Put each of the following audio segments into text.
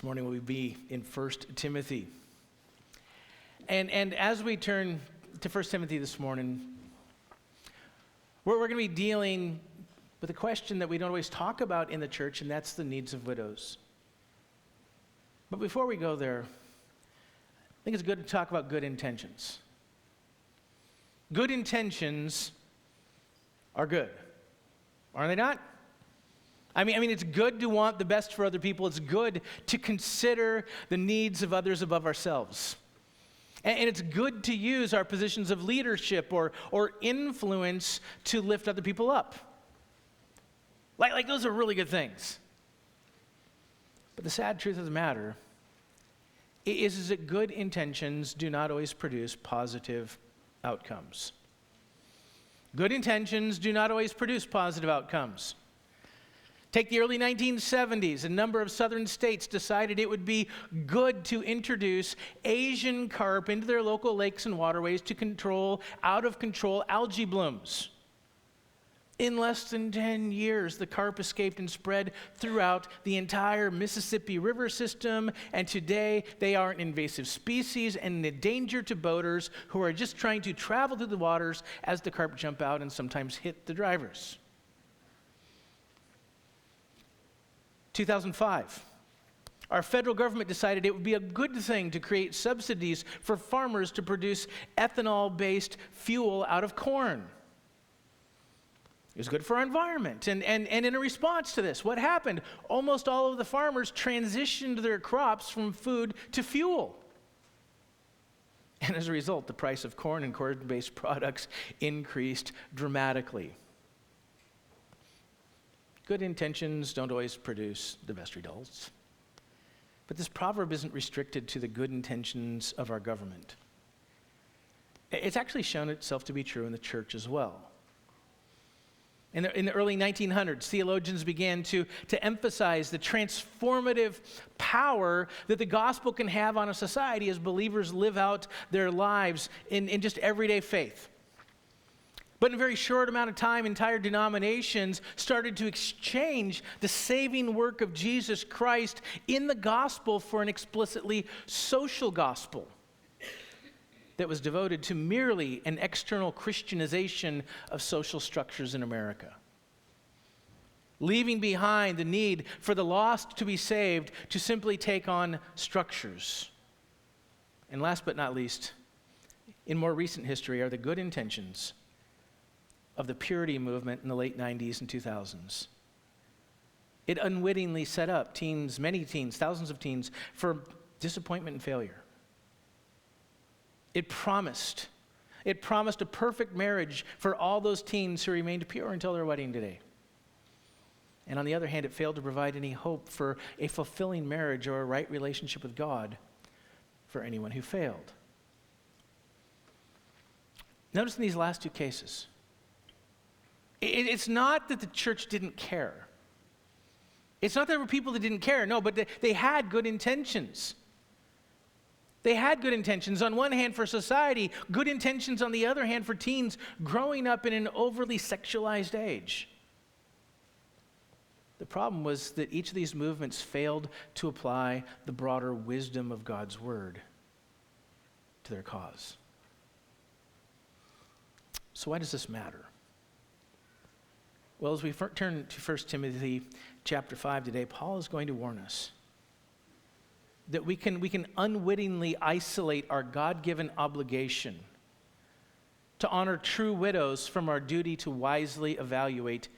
This morning we'll be in 1 Timothy. And as we turn to 1 Timothy this morning, we're going to be dealing with a question that we don't always talk about in the church, and that's the needs of widows. But before we go there, I think it's good to talk about good intentions. Good intentions are good, are they not? I mean, it's good to want the best for other people. It's good to consider the needs of others above ourselves. And it's good to use our positions of leadership or influence to lift other people up. Like those are really good things. But the sad truth of the matter is that good intentions do not always produce positive outcomes. Good intentions do not always produce positive outcomes. Take the early 1970s, a number of southern states decided it would be good to introduce Asian carp into their local lakes and waterways to control out-of-control algae blooms. In less than 10 years, the carp escaped and spread throughout the entire Mississippi River system, and today they are an invasive species and a danger to boaters who are just trying to travel through the waters as the carp jump out and sometimes hit the drivers. 2005, our federal government decided it would be a good thing to create subsidies for farmers to produce ethanol-based fuel out of corn. It was good for our environment. And in a response to this, what happened? Almost all of the farmers transitioned their crops from food to fuel. And as a result, the price of corn and corn-based products increased dramatically. Good intentions don't always produce the best results. But this proverb isn't restricted to the good intentions of our government. It's actually shown itself to be true in the church as well. In the early 1900s, theologians began to emphasize the transformative power that the gospel can have on a society as believers live out their lives in just everyday faith. But in a very short amount of time, entire denominations started to exchange the saving work of Jesus Christ in the gospel for an explicitly social gospel that was devoted to merely an external Christianization of social structures in America, leaving behind the need for the lost to be saved to simply take on structures. And last but not least, in more recent history are the good intentions of the purity movement in the late 90s and 2000s. It unwittingly set up teens, many teens, thousands of teens, for disappointment and failure. It promised a perfect marriage for all those teens who remained pure until their wedding day. And on the other hand, it failed to provide any hope for a fulfilling marriage or a right relationship with God for anyone who failed. Notice in these last two cases, it's not that the church didn't care. It's not that there were people that didn't care. No, but they had good intentions. They had good intentions on one hand for society, good intentions on the other hand for teens growing up in an overly sexualized age. The problem was that each of these movements failed to apply the broader wisdom of God's word to their cause. So why does this matter? Well, as we turn to 1 Timothy chapter 5 today, Paul is going to warn us that we can unwittingly isolate our God-given obligation to honor true widows from our duty to wisely evaluate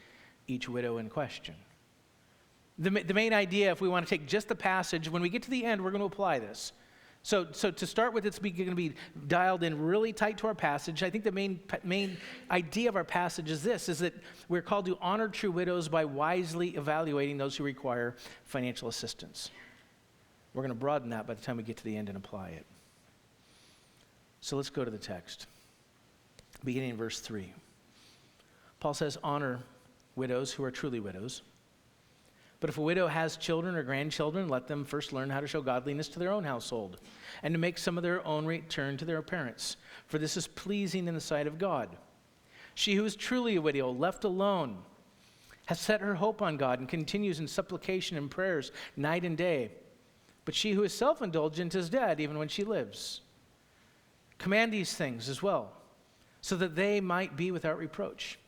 each widow in question. The main idea, if we want to take just the passage, when we get to the end, we're going to apply this. So to start with, it's going to be dialed in really tight to our passage. I think the main idea of our passage is this, is that we're called to honor true widows by wisely evaluating those who require financial assistance. We're going to broaden that by the time we get to the end and apply it. So let's go to the text, beginning in verse 3. Paul says, honor widows who are truly widows. But if a widow has children or grandchildren, let them first learn how to show godliness to their own household and to make some of their own return to their parents, for this is pleasing in the sight of God. She who is truly a widow, left alone, has set her hope on God and continues in supplication and prayers night and day. but she who is self-indulgent is dead even when she lives. Command these things as well, so that they might be without reproach.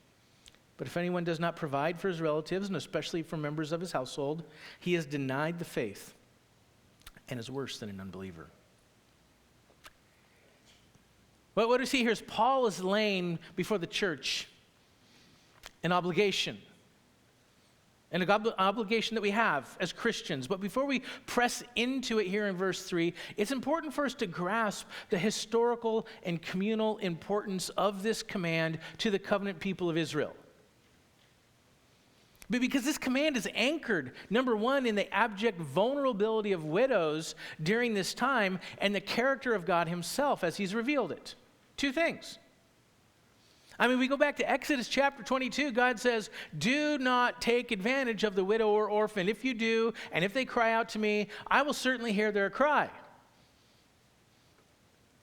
But if anyone does not provide for his relatives, and especially for members of his household, he has denied the faith and is worse than an unbeliever. But what we see here is Paul is laying before the church an obligation. An obligation that we have as Christians. But before we press into it here in verse 3, it's important for us to grasp the historical and communal importance of this command to the covenant people of Israel. But because this command is anchored, number one, in the abject vulnerability of widows during this time and the character of God himself as he's revealed it. Two things. I mean, we go back to Exodus chapter 22. God says, do not take advantage of the widow or orphan. If you do, and if they cry out to me, I will certainly hear their cry.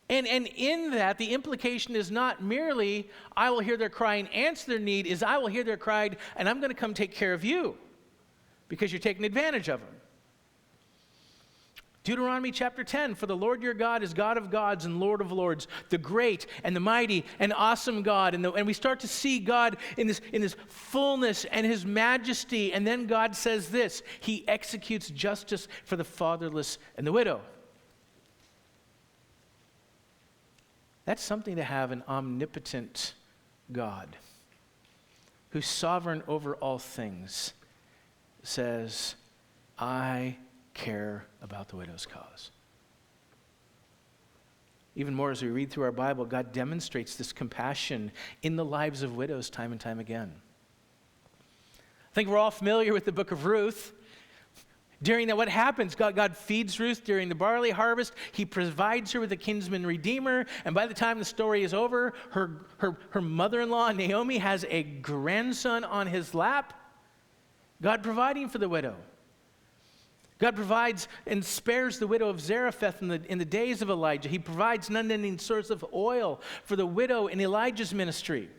And in that, the implication is not merely, I will hear their cry and answer their need, is I will hear their cry and I'm going to come take care of you because you're taking advantage of them. Deuteronomy chapter 10, for the Lord your God is God of gods and Lord of lords, the great and the mighty and awesome God. And we start to see God in this fullness and his majesty. And then God says this, he executes justice for the fatherless and the widow. That's something to have an omnipotent God who's sovereign over all things says, I care about the widow's cause. Even more, as we read through our Bible, God demonstrates this compassion in the lives of widows time and time again. I think we're all familiar with the book of Ruth. During that, what happens? God feeds Ruth during the barley harvest. He provides her with a kinsman redeemer. And by the time the story is over, her mother-in-law, Naomi, has a grandson on his lap. God providing for the widow. God provides and spares the widow of Zarephath in the days of Elijah. He provides an unending source of oil for the widow in Elijah's ministry.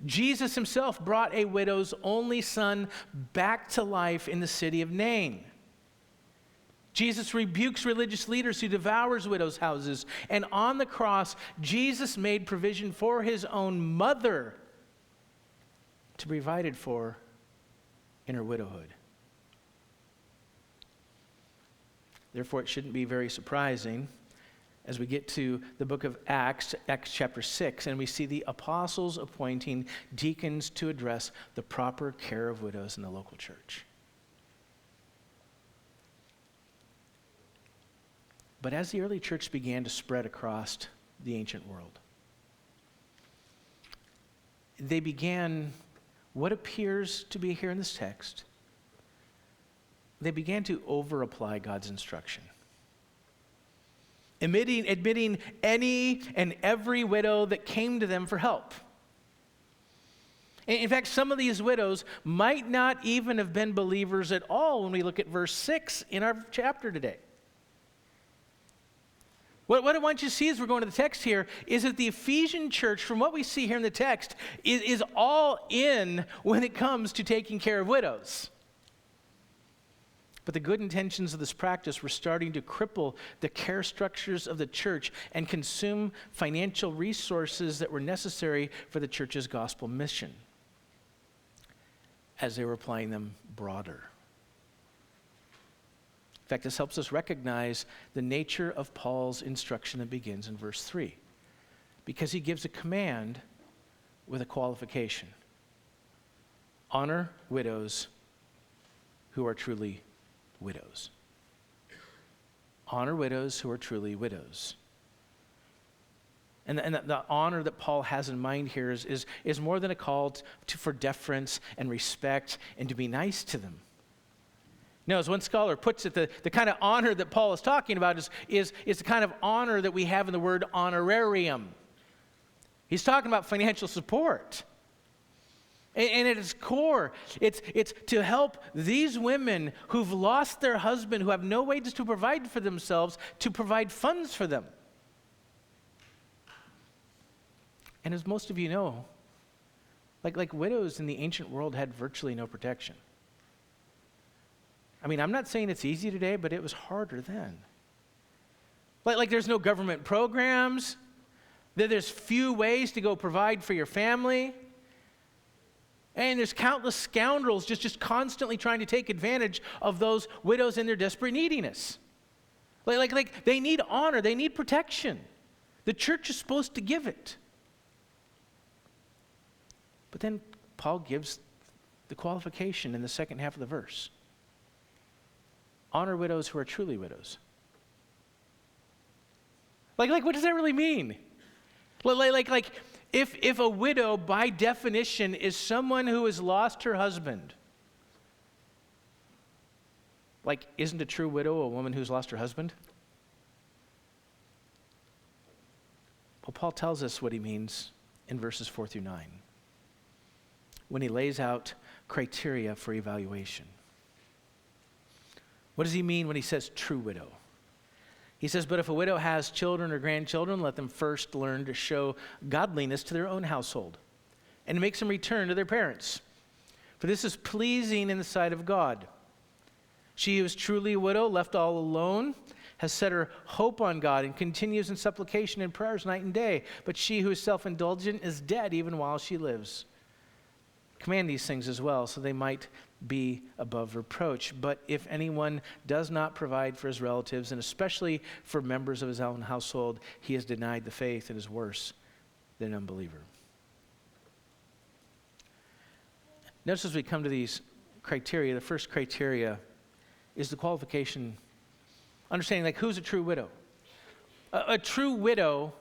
Jesus himself brought a widow's only son back to life in the city of Nain. Jesus rebukes religious leaders who devours widows' houses. And on the cross, Jesus made provision for his own mother to be provided for in her widowhood. Therefore, it shouldn't be very surprising as we get to the book of Acts chapter 6, and we see the apostles appointing deacons to address the proper care of widows in the local church. But as the early church began to spread across the ancient world, they began what appears to be here in this text. They began to over-apply God's instruction. Admitting any and every widow that came to them for help. In fact, some of these widows might not even have been believers at all when we look at verse 6 in our chapter today. What I want you to see as we're going to the text here is that the Ephesian church, from what we see here in the text, is all in when it comes to taking care of widows. But the good intentions of this practice were starting to cripple the care structures of the church and consume financial resources that were necessary for the church's gospel mission as they were applying them broader. In fact, this helps us recognize the nature of Paul's instruction that begins in verse 3, because he gives a command with a qualification. Honor widows who are truly widows. Honor widows who are truly widows. And the honor that Paul has in mind here is more than a call for deference and respect and to be nice to them. No, as one scholar puts it, the kind of honor that Paul is talking about is the kind of honor that we have in the word honorarium. He's talking about financial support. And at its core, it's to help these women who've lost their husband, who have no ways to provide for themselves, to provide funds for them. And as most of you know, like widows in the ancient world had virtually no protection. I mean, I'm not saying it's easy today, but it was harder then. Like there's no government programs. There's few ways to go provide for your family. And there's countless scoundrels just constantly trying to take advantage of those widows in their desperate neediness. Like they need honor, they need protection. The church is supposed to give it. But then Paul gives the qualification in the second half of the verse. Honor widows who are truly widows. Like what does that really mean? Like if a widow, by definition, is someone who has lost her husband, like, isn't a true widow a woman who's lost her husband? Well, Paul tells us what he means in verses 4 through 9, when he lays out criteria for evaluation. What does he mean when he says true widow? He says, but if a widow has children or grandchildren, let them first learn to show godliness to their own household and to make some return to their parents. For this is pleasing in the sight of God. She who is truly a widow, left all alone, has set her hope on God and continues in supplication and prayers night and day. But she who is self-indulgent is dead even while she lives. Command these things as well, so they might be above reproach. But if anyone does not provide for his relatives, and especially for members of his own household, he has denied the faith and is worse than an unbeliever. Notice as we come to these criteria, the first criteria is the qualification, understanding like who's a true widow. A true widow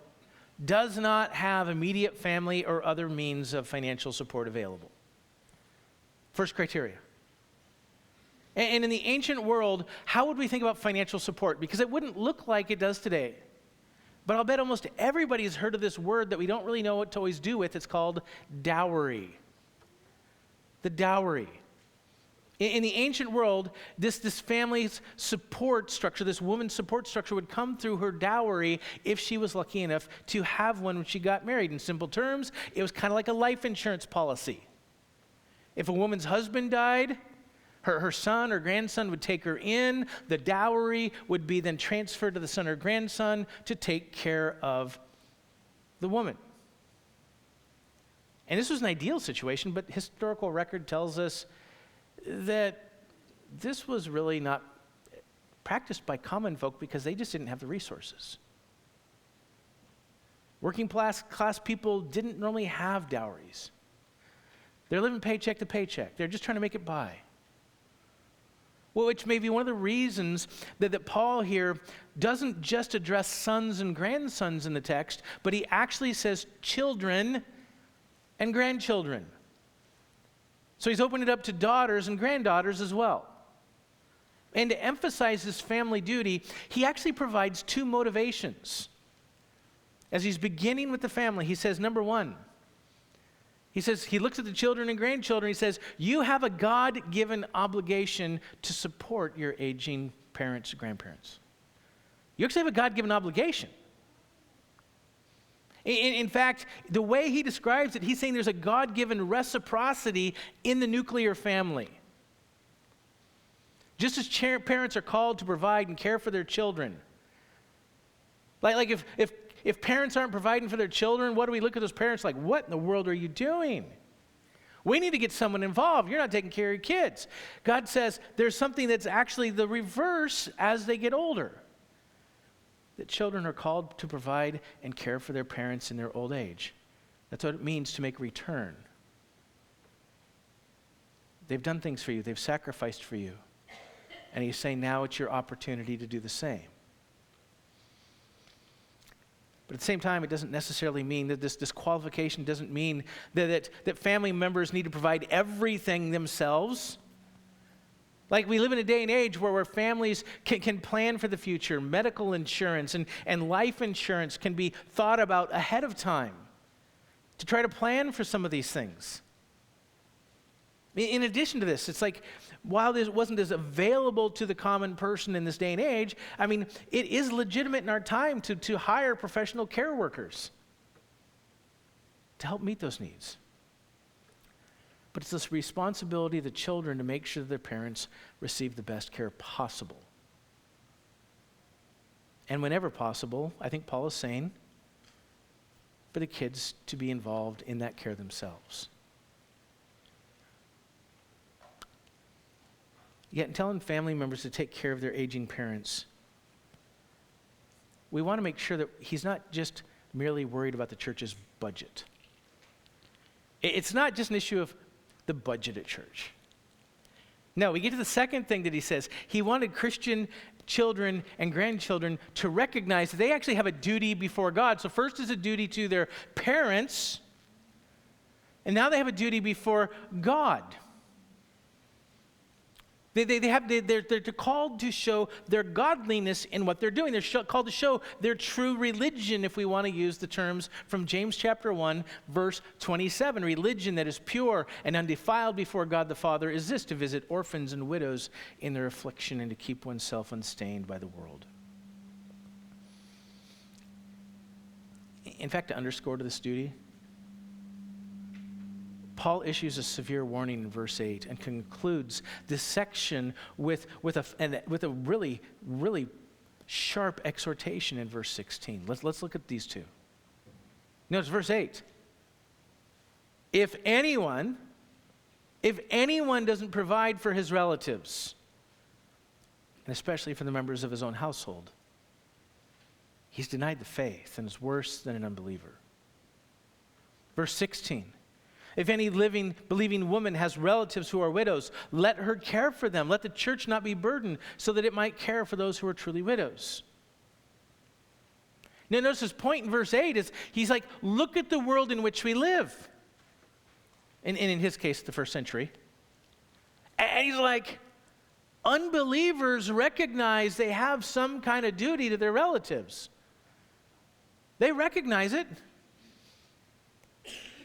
does not have immediate family or other means of financial support available. First criteria. And in the ancient world, how would we think about financial support? Because it wouldn't look like it does today. But I'll bet almost everybody has heard of this word that we don't really know what to always do with. It's called dowry. The dowry. In the ancient world, this family's support structure, this woman's support structure would come through her dowry if she was lucky enough to have one when she got married. In simple terms, it was kind of like a life insurance policy. If a woman's husband died, her son or grandson would take her in. The dowry would be then transferred to the son or grandson to take care of the woman. And this was an ideal situation, but historical record tells us that this was really not practiced by common folk because they just didn't have the resources. Working class people didn't normally have dowries. They're living paycheck to paycheck. They're just trying to make it by. Well, which may be one of the reasons that Paul here doesn't just address sons and grandsons in the text, but he actually says children and grandchildren. So he's opened it up to daughters and granddaughters as well. And to emphasize his family duty, he actually provides two motivations. As he's beginning with the family, he says, number one, he looks at the children and grandchildren, he says, you have a God-given obligation to support your aging parents and grandparents. You actually have a God-given obligation. In fact, the way he describes it, he's saying there's a God-given reciprocity in the nuclear family. Just as parents are called to provide and care for their children. Like if parents aren't providing for their children, what do we look at those parents like, what in the world are you doing? We need to get someone involved. You're not taking care of your kids. God says there's something that's actually the reverse as they get older. That children are called to provide and care for their parents in their old age. That's what it means to make a return. They've done things for you. They've sacrificed for you. And he's saying now it's your opportunity to do the same. But at the same time, it doesn't necessarily mean that this qualification doesn't mean that family members need to provide everything themselves. Like we live in a day and age where families can plan for the future. Medical insurance and life insurance can be thought about ahead of time to try to plan for some of these things. In addition to this, it's like while this wasn't as available to the common person in this day and age, I mean, it is legitimate in our time to hire professional care workers to help meet those needs. but it's this responsibility of the children to make sure that their parents receive the best care possible. And whenever possible, I think Paul is saying, for the kids to be involved in that care themselves. Yet in telling family members to take care of their aging parents, we want to make sure that he's not just merely worried about the church's budget. It's not just an issue of the budget at church. No, we get to the second thing that he says. He wanted Christian children and grandchildren to recognize that they actually have a duty before God. So first is a duty to their parents, and now they have a duty before God. They're called to show their godliness in what they're doing. They're called to show their true religion, if we want to use the terms from James chapter 1, verse 27. Religion that is pure and undefiled before God the Father is this: to visit orphans and widows in their affliction and to keep oneself unstained by the world. In fact, to underscore to this duty, Paul issues a severe warning in verse 8 and concludes this section with a really, really sharp exhortation in verse 16. Let's look at these two. Notice verse 8. If anyone doesn't provide for his relatives, and especially for the members of his own household, he's denied the faith and is worse than an unbeliever. Verse 16. If any living, believing woman has relatives who are widows, let her care for them. Let the church not be burdened, so that it might care for those who are truly widows. Now notice his point in verse 8 is, he's like, look at the world in which we live. And in his case, the first century. And he's like, unbelievers recognize they have some kind of duty to their relatives. They recognize it.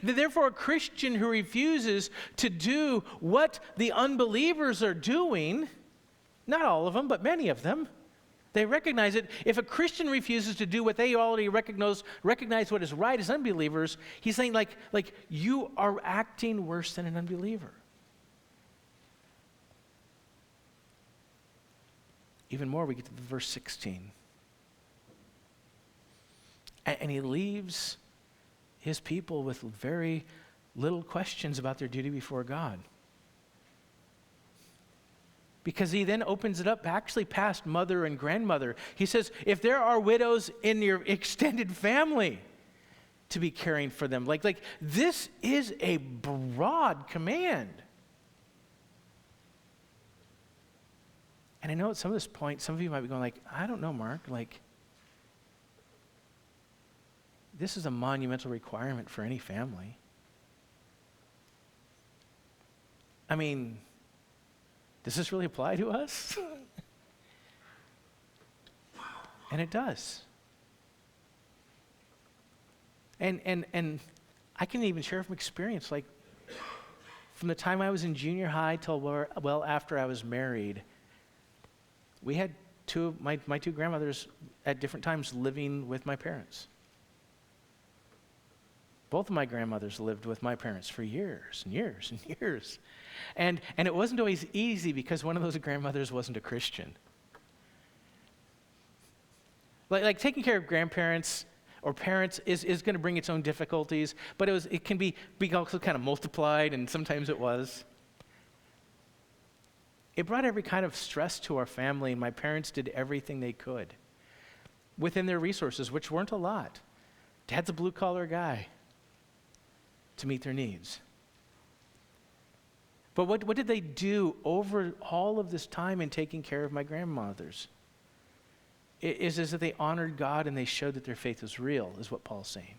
Therefore, a Christian who refuses to do what the unbelievers are doing, not all of them, but many of them, they recognize it. If a Christian refuses to do what they already recognize what is right as unbelievers, he's saying like you are acting worse than an unbeliever. Even more, we get to verse 16. And he leaves his people with very little questions about their duty before God. Because he then opens it up actually past mother and grandmother. He says, if there are widows in your extended family, to be caring for them. Like this is a broad command. And I know at some of this point, some of you might be going like, I don't know, Mark, like, this is a monumental requirement for any family. I mean, does this really apply to us? And it does. And I can even share from experience, like from the time I was in junior high till well after I was married, we had my two grandmothers at different times living with my parents. Both of my grandmothers lived with my parents for years and years and years. And it wasn't always easy because one of those grandmothers wasn't a Christian. Like taking care of grandparents or parents is going to bring its own difficulties, but it can be also kind of multiplied, and sometimes it was. It brought every kind of stress to our family, and my parents did everything they could within their resources, which weren't a lot. Dad's a blue-collar guy, to meet their needs. But what did they do over all of this time in taking care of my grandmothers? It is that they honored God and they showed that their faith was real, is what Paul's saying.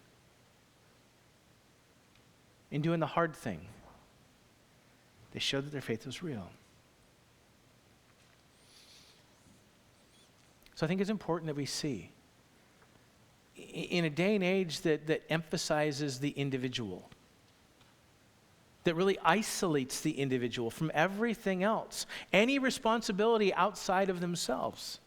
In doing the hard thing, they showed that their faith was real. So I think it's important that we see, in a day and age that emphasizes the individual, that really isolates the individual from everything else, any responsibility outside of themselves.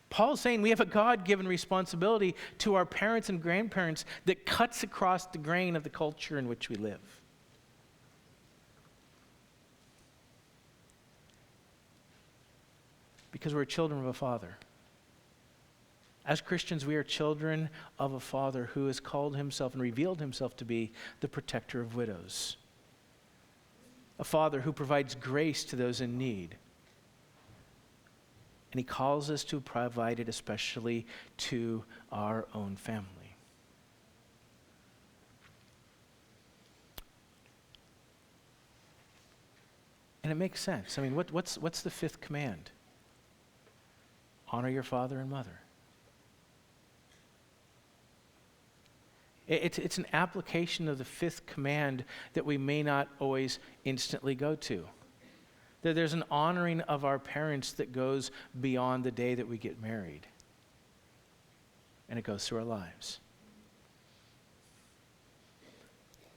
Paul's saying we have a God-given responsibility to our parents and grandparents that cuts across the grain of the culture in which we live. Because we're children of a Father. As Christians, we are children of a Father who has called himself and revealed himself to be the protector of widows. A Father who provides grace to those in need. And he calls us to provide it especially to our own family. And it makes sense. I mean, what's the fifth command? Honor your father and mother. It's an application of the fifth command that we may not always instantly go to. There's an honoring of our parents that goes beyond the day that we get married. And it goes through our lives.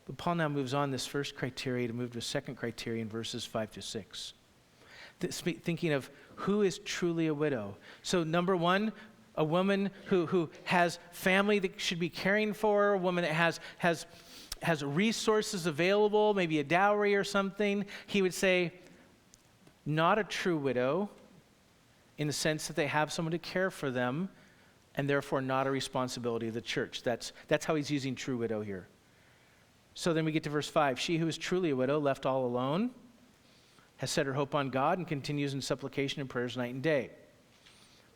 But Paul now moves on this first criteria to move to a second criteria in verses 5 to 6. Thinking of who is truly a widow. So number one, a woman who has family that should be caring for her, a woman that has resources available, maybe a dowry or something. He would say, not a true widow in the sense that they have someone to care for them and therefore not a responsibility of the church. That's how he's using true widow here. So then we get to verse 5. She who is truly a widow, left all alone, has set her hope on God and continues in supplication and prayers night and day.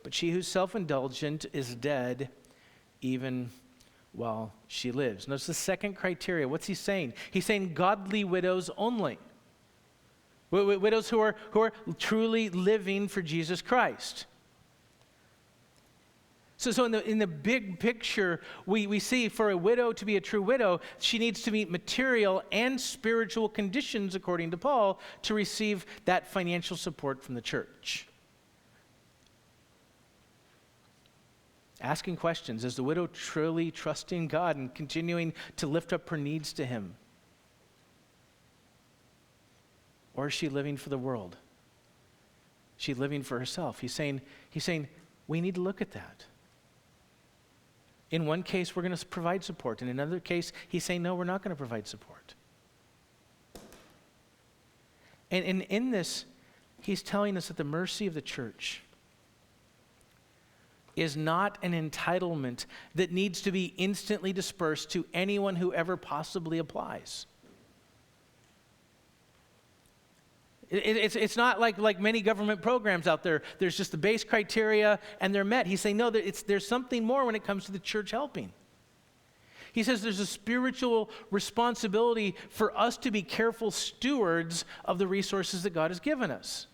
But she who's self-indulgent is dead even while she lives. Notice the second criteria. What's he saying? He's saying godly widows only. Widows who are truly living for Jesus Christ. So in the big picture, we see for a widow to be a true widow, she needs to meet material and spiritual conditions, according to Paul, to receive that financial support from the church. Asking questions, is the widow truly trusting God and continuing to lift up her needs to him? Or is she living for the world? She's living for herself. He's saying, we need to look at that. In one case, we're going to provide support. In another case, he's saying, no, we're not going to provide support. And in this, he's telling us that the mercy of the church is not an entitlement that needs to be instantly dispersed to anyone who ever possibly applies. It's not like many government programs out there. There's just the base criteria and they're met. He's saying, no, there's something more when it comes to the church helping. He says there's a spiritual responsibility for us to be careful stewards of the resources that God has given us.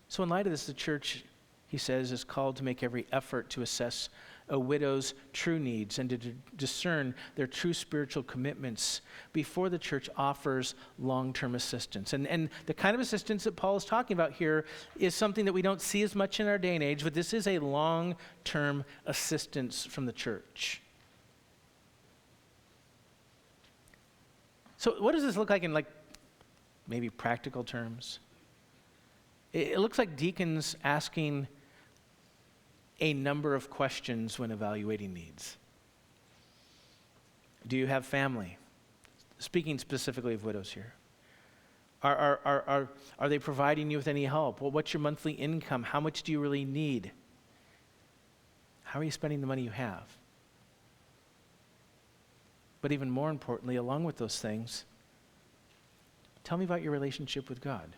So in light of this, the church, he says, is called to make every effort to assess a widow's true needs and to discern their true spiritual commitments before the church offers long-term assistance. And the kind of assistance that Paul is talking about here is something that we don't see as much in our day and age, but this is a long-term assistance from the church. So what does this look like in maybe practical terms? It looks like deacons asking a number of questions when evaluating needs. Do you have family? Speaking specifically of widows here. Are they providing you with any help? Well, what's your monthly income? How much do you really need? How are you spending the money you have? But even more importantly, along with those things, tell me about your relationship with God.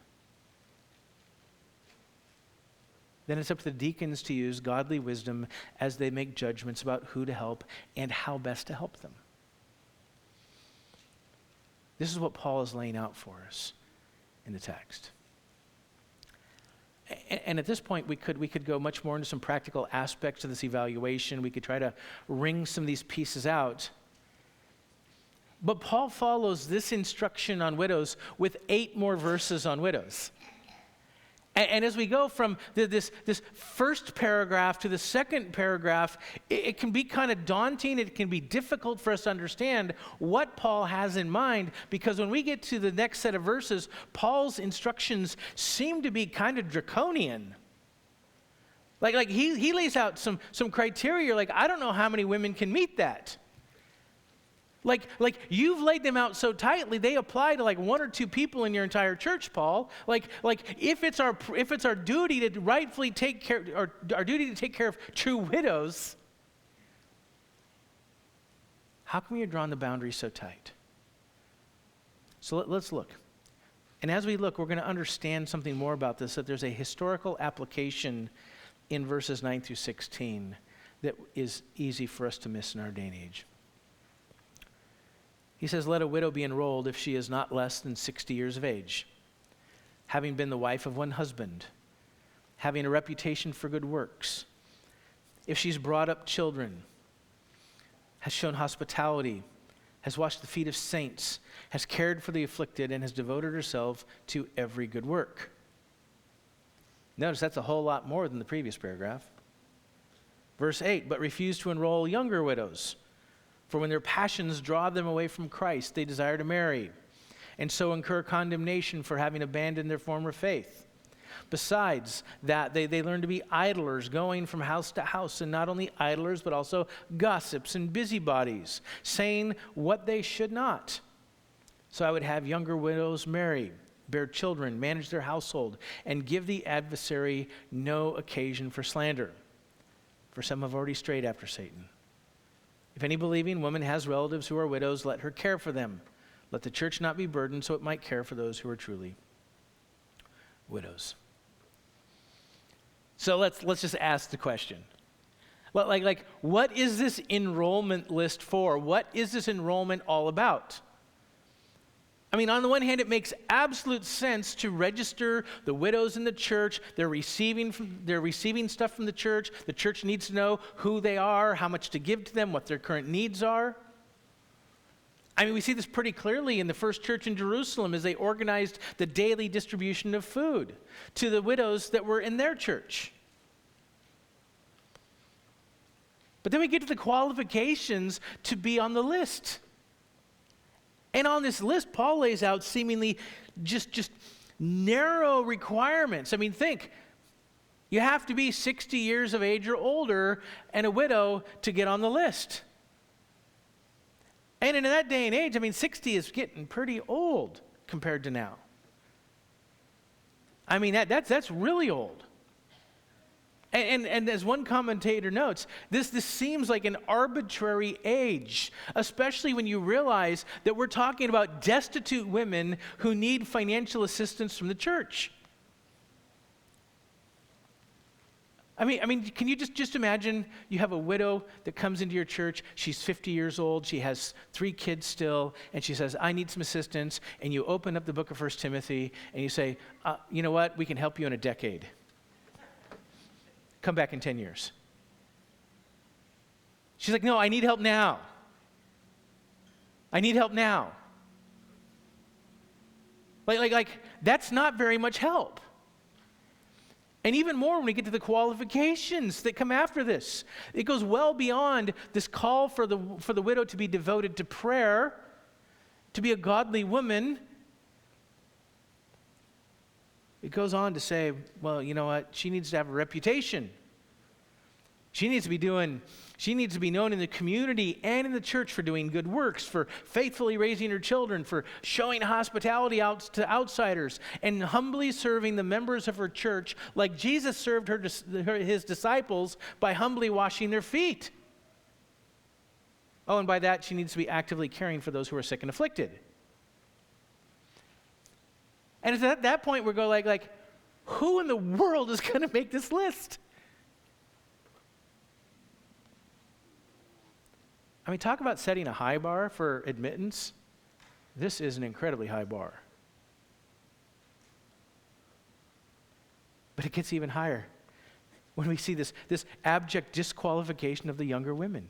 Then it's up to the deacons to use godly wisdom as they make judgments about who to help and how best to help them. This is what Paul is laying out for us in the text. And at this point, we could go much more into some practical aspects of this evaluation. We could try to wring some of these pieces out. But Paul follows this instruction on widows with 8 more verses on widows. And as we go from this first paragraph to the second paragraph, it can be kind of daunting. It can be difficult for us to understand what Paul has in mind, because when we get to the next set of verses, Paul's instructions seem to be kind of draconian. Like he lays out some criteria, I don't know how many women can meet that. Like you've laid them out so tightly, they apply to like one or two people in your entire church, Paul. Like if it's our duty to rightfully take care, or our duty to take care of true widows, how come you're drawing the boundary so tight? So let's look. And as we look, we're going to understand something more about this, that there's a historical application in verses 9 through 16 that is easy for us to miss in our day and age. He says, let a widow be enrolled if she is not less than 60 years of age, having been the wife of one husband, having a reputation for good works, if she's brought up children, has shown hospitality, has washed the feet of saints, has cared for the afflicted, and has devoted herself to every good work. Notice that's a whole lot more than the previous paragraph. Verse 8, but refuse to enroll younger widows, for when their passions draw them away from Christ, they desire to marry, and so incur condemnation for having abandoned their former faith. Besides that, they learn to be idlers, going from house to house, and not only idlers, but also gossips and busybodies, saying what they should not. So I would have younger widows marry, bear children, manage their household, and give the adversary no occasion for slander. For some have already strayed after Satan. If any believing woman has relatives who are widows, let her care for them. Let the church not be burdened, so it might care for those who are truly widows. So let's just ask the question. Like, what is this enrollment list for? What is this enrollment all about? I mean, on the one hand, it makes absolute sense to register the widows in the church. They're receiving stuff from the church. The church needs to know who they are, how much to give to them, what their current needs are. I mean, we see this pretty clearly in the first church in Jerusalem as they organized the daily distribution of food to the widows that were in their church. But then we get to the qualifications to be on the list. And on this list, Paul lays out seemingly just narrow requirements. I mean, think, you have to be 60 years of age or older and a widow to get on the list. And in that day and age, I mean, 60 is getting pretty old compared to now. I mean, that's really old. And as one commentator notes, this seems like an arbitrary age, especially when you realize that we're talking about destitute women who need financial assistance from the church. I mean, can you just imagine you have a widow that comes into your church, she's 50 years old, she has 3 kids still, and she says, I need some assistance, and you open up the book of 1 Timothy, and you say, you know what, we can help you in a decade. Come back in 10 years. She's like, no, I need help now. I need help now. Like that's not very much help. And even more when we get to the qualifications that come after this. It goes well beyond this call for the widow to be devoted to prayer, to be a godly woman. It goes on to say, well, you know what? She needs to have a reputation. She needs to be known in the community and in the church for doing good works, for faithfully raising her children, for showing hospitality out to outsiders, and humbly serving the members of her church like Jesus served his disciples by humbly washing their feet. Oh, and by that, she needs to be actively caring for those who are sick and afflicted. And it's at that point we go like, who in the world is going to make this list? I mean, talk about setting a high bar for admittance. This is an incredibly high bar. But it gets even higher when we see this abject disqualification of the younger women.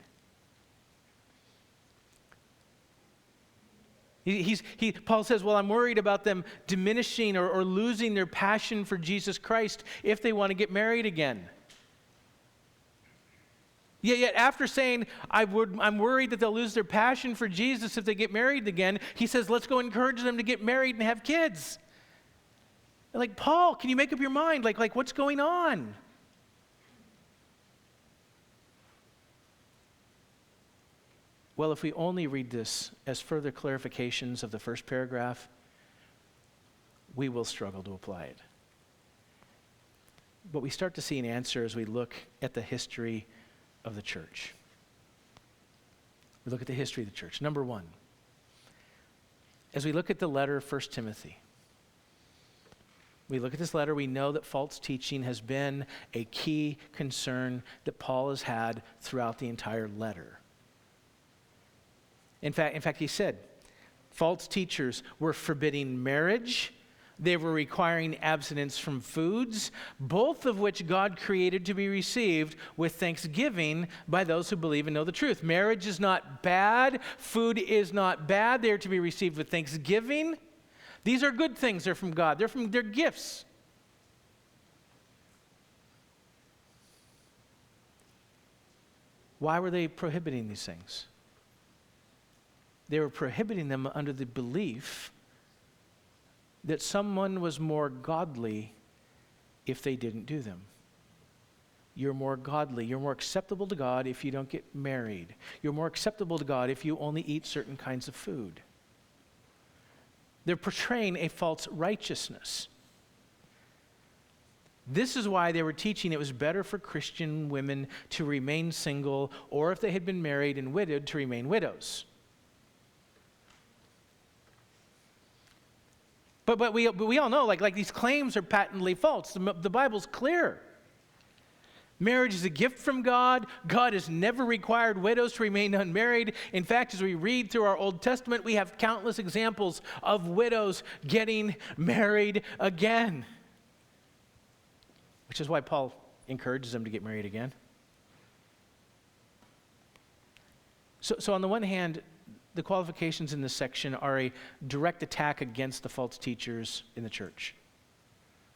Paul says, well, I'm worried about them diminishing or losing their passion for Jesus Christ if they want to get married again. Yet after saying, I'm worried that they'll lose their passion for Jesus if they get married again, he says, let's go encourage them to get married and have kids. Like, Paul, can you make up your mind? Like what's going on? Well, if we only read this as further clarifications of the first paragraph, we will struggle to apply it. But we start to see an answer as we look at the history of the church. We look at the history of the church. Number one, as we look at the letter of 1 Timothy, we look at this letter, we know that false teaching has been a key concern that Paul has had throughout the entire letter. In fact, he said, false teachers were forbidding marriage. They were requiring abstinence from foods, both of which God created to be received with thanksgiving by those who believe and know the truth. Marriage is not bad. Food is not bad. They are to be received with thanksgiving. These are good things. They're from God. They're gifts. Why were they prohibiting these things? They were prohibiting them under the belief that someone was more godly if they didn't do them. You're more godly. You're more acceptable to God if you don't get married. You're more acceptable to God if you only eat certain kinds of food. They're portraying a false righteousness. This is why they were teaching it was better for Christian women to remain single, or if they had been married and widowed, to remain widows. But we all know, like these claims are patently false. The Bible's clear. Marriage is a gift from God. God has never required widows to remain unmarried. In fact, as we read through our Old Testament, we have countless examples of widows getting married again. Which is why Paul encourages them to get married again. So on the one hand, the qualifications in this section are a direct attack against the false teachers in the church.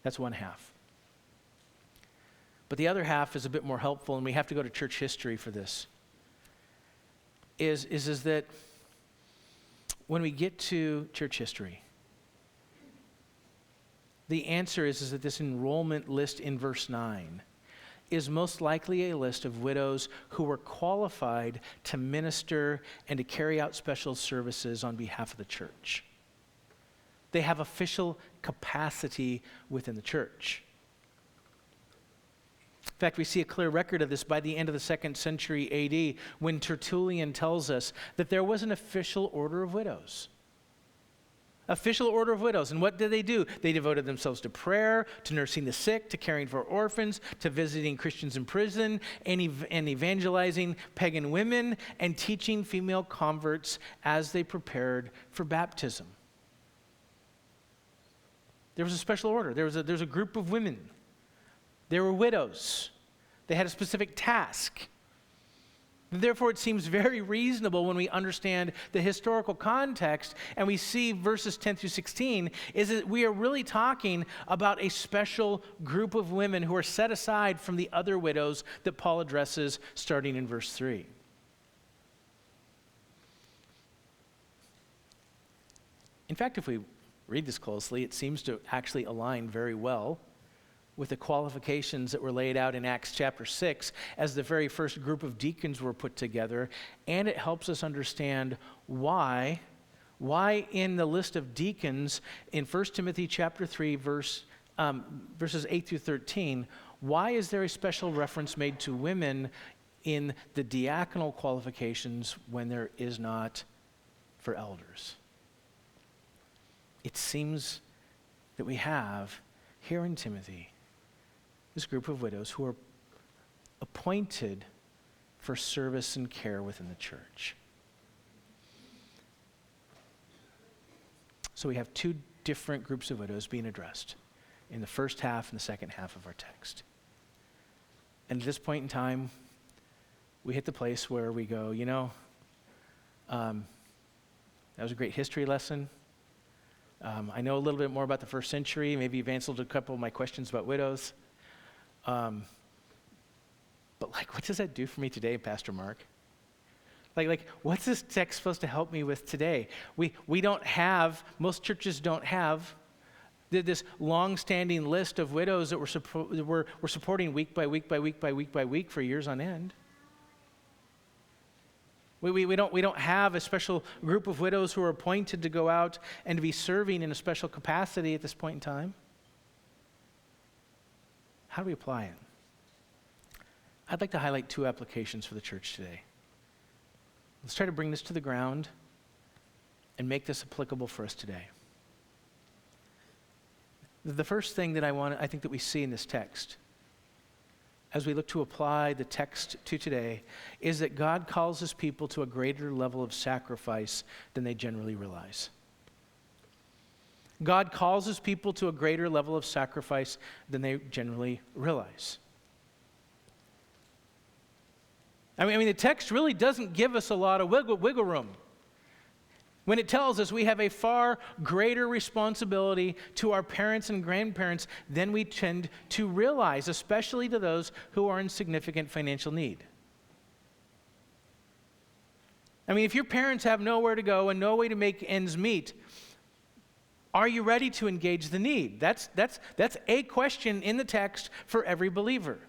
That's one half. But the other half is a bit more helpful, and we have to go to church history for this. Is that when we get to church history, the answer is that this enrollment list in verse 9 is most likely a list of widows who were qualified to minister and to carry out special services on behalf of the church. They have official capacity within the church. In fact, we see a clear record of this by the end of the 2nd century AD when Tertullian tells us that there was an official order of widows. Official order of widows. And what did they do? They devoted themselves to prayer, to nursing the sick, to caring for orphans, to visiting Christians in prison, and evangelizing pagan women, and teaching female converts as they prepared for baptism. There was a special order. There was a group of women. They were widows. They had a specific task. Therefore, it seems very reasonable when we understand the historical context and we see verses 10 through 16, is that we are really talking about a special group of women who are set aside from the other widows that Paul addresses starting in verse 3. In fact, if we read this closely, it seems to actually align very well with the qualifications that were laid out in Acts chapter 6 as the very first group of deacons were put together, and it helps us understand why in the list of deacons in 1 Timothy chapter 3 verses 8 through 13, why is there a special reference made to women in the diaconal qualifications when there is not for elders? It seems that we have here in Timothy this group of widows who are appointed for service and care within the church. So we have two different groups of widows being addressed in the first half and the second half of our text. And at this point in time, we hit the place where we go, that was a great history lesson. I know a little bit more about the first century. Maybe you've answered a couple of my questions about widows. But what does that do for me today, Pastor Mark? What's this text supposed to help me with today? We don't have, most churches don't have this long-standing list of widows that we're supporting week by week by week by week by week for years on end. We don't have a special group of widows who are appointed to go out and to be serving in a special capacity at this point in time. How do we apply it? I'd like to highlight 2 applications for the church today. Let's try to bring this to the ground and make this applicable for us today. The first thing that I think that we see in this text, as we look to apply the text to today, is that God calls his people to a greater level of sacrifice than they generally realize. God calls his people to a greater level of sacrifice than they generally realize. I mean, the text really doesn't give us a lot of wiggle room when it tells us we have a far greater responsibility to our parents and grandparents than we tend to realize, especially to those who are in significant financial need. I mean, if your parents have nowhere to go and no way to make ends meet, are you ready to engage the need? That's a question in the text for every believer.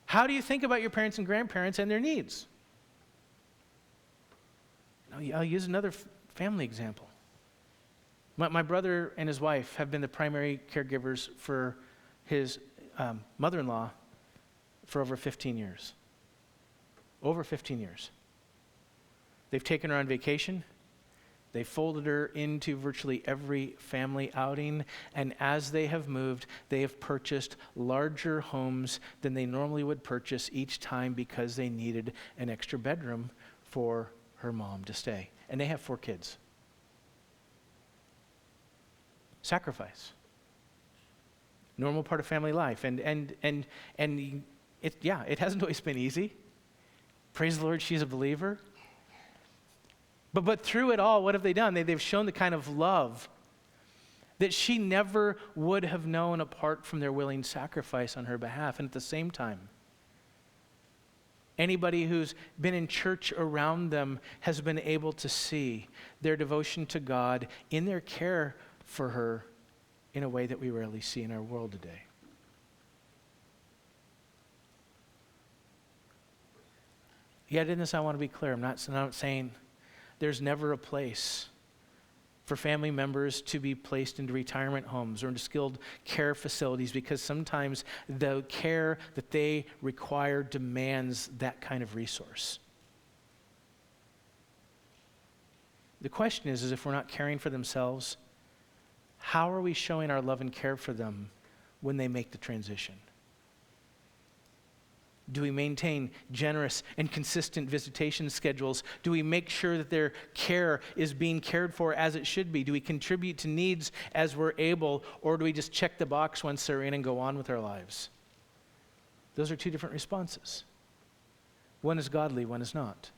How do you think about your parents and grandparents and their needs? I'll use another family example. My brother and his wife have been the primary caregivers for his mother-in-law for over 15 years. Over 15 years. They've taken her on vacation. They folded her into virtually every family outing, and as they have moved, they have purchased larger homes than they normally would purchase each time because they needed an extra bedroom for her mom to stay. And they have 4 kids. Sacrifice. Normal part of family life. And it hasn't always been easy. Praise the Lord, she's a believer. But through it all, what have they done? They've shown the kind of love that she never would have known apart from their willing sacrifice on her behalf. And at the same time, anybody who's been in church around them has been able to see their devotion to God in their care for her in a way that we rarely see in our world today. Yet in this, I want to be clear. I'm not saying there's never a place for family members to be placed into retirement homes or into skilled care facilities, because sometimes the care that they require demands that kind of resource. The question is if we're not caring for themselves, how are we showing our love and care for them when they make the transition? Do we maintain generous and consistent visitation schedules? Do we make sure that their care is being cared for as it should be? Do we contribute to needs as we're able, or do we just check the box once they're in and go on with our lives? Those are 2 different responses. One is godly, one is not.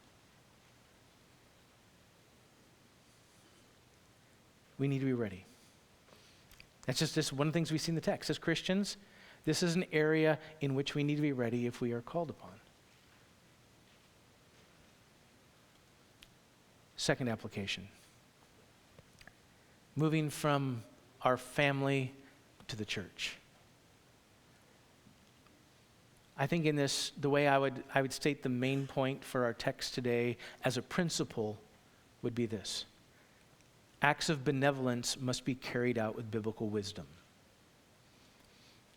We need to be ready. That's just one of the things we see in the text. As Christians, this is an area in which we need to be ready if we are called upon. Second application. Moving from our family to the church. I think in this, the way I would state the main point for our text today as a principle would be this. Acts of benevolence must be carried out with biblical wisdom.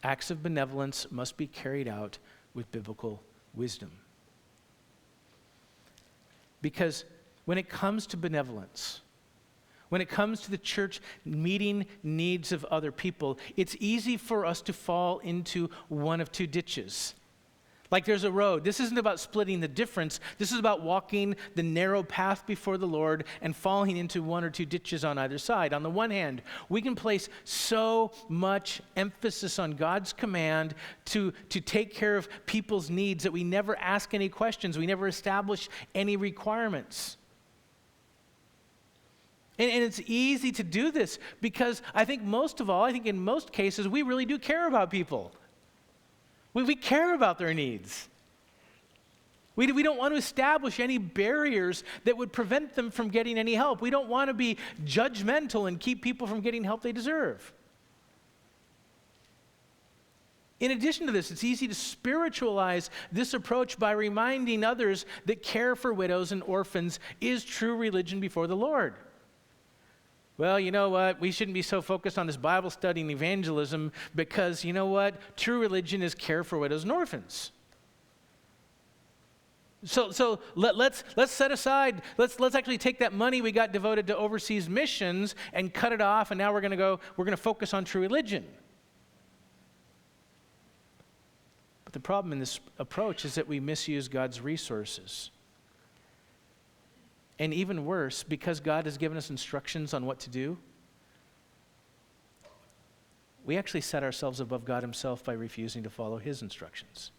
Acts of benevolence must be carried out with biblical wisdom. Because when it comes to benevolence, when it comes to the church meeting needs of other people, it's easy for us to fall into one of 2 ditches. Like there's a road. This isn't about splitting the difference. This is about walking the narrow path before the Lord and falling into 1 or 2 ditches on either side. On the one hand, we can place so much emphasis on God's command to take care of people's needs that we never ask any questions. We never establish any requirements. And it's easy to do this because I think in most cases, we really do care about people. We care about their needs. We don't want to establish any barriers that would prevent them from getting any help. We don't want to be judgmental and keep people from getting help they deserve. In addition to this, it's easy to spiritualize this approach by reminding others that care for widows and orphans is true religion before the Lord. Well, you know what? We shouldn't be so focused on this Bible study and evangelism because, you know what? True religion is care for widows and orphans. So let's set aside, let's actually take that money we got devoted to overseas missions and cut it off, and now we're going to focus on true religion. But the problem in this approach is that we misuse God's resources. And even worse, because God has given us instructions on what to do, we actually set ourselves above God himself by refusing to follow his instructions.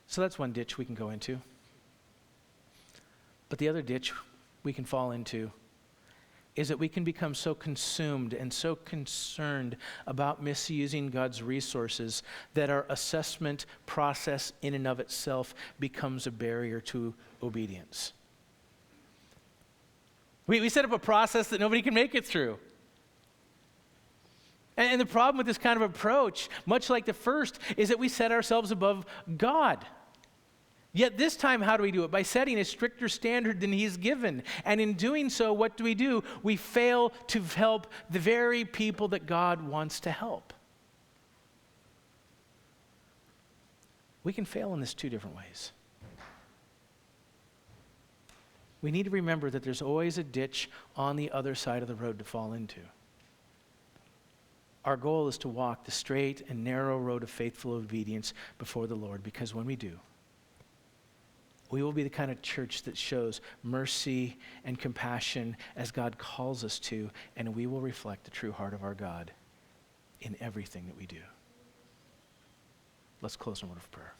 So that's one ditch we can go into. But the other ditch we can fall into is that we can become so consumed and so concerned about misusing God's resources that our assessment process in and of itself becomes a barrier to obedience. We set up a process that nobody can make it through. And the problem with this kind of approach, much like the first, is that we set ourselves above God. Yet this time, how do we do it? By setting a stricter standard than he's given. And in doing so, what do? We fail to help the very people that God wants to help. We can fail in this two different ways. We need to remember that there's always a ditch on the other side of the road to fall into. Our goal is to walk the straight and narrow road of faithful obedience before the Lord, because when we do, we will be the kind of church that shows mercy and compassion as God calls us to, and we will reflect the true heart of our God in everything that we do. Let's close in a word of prayer.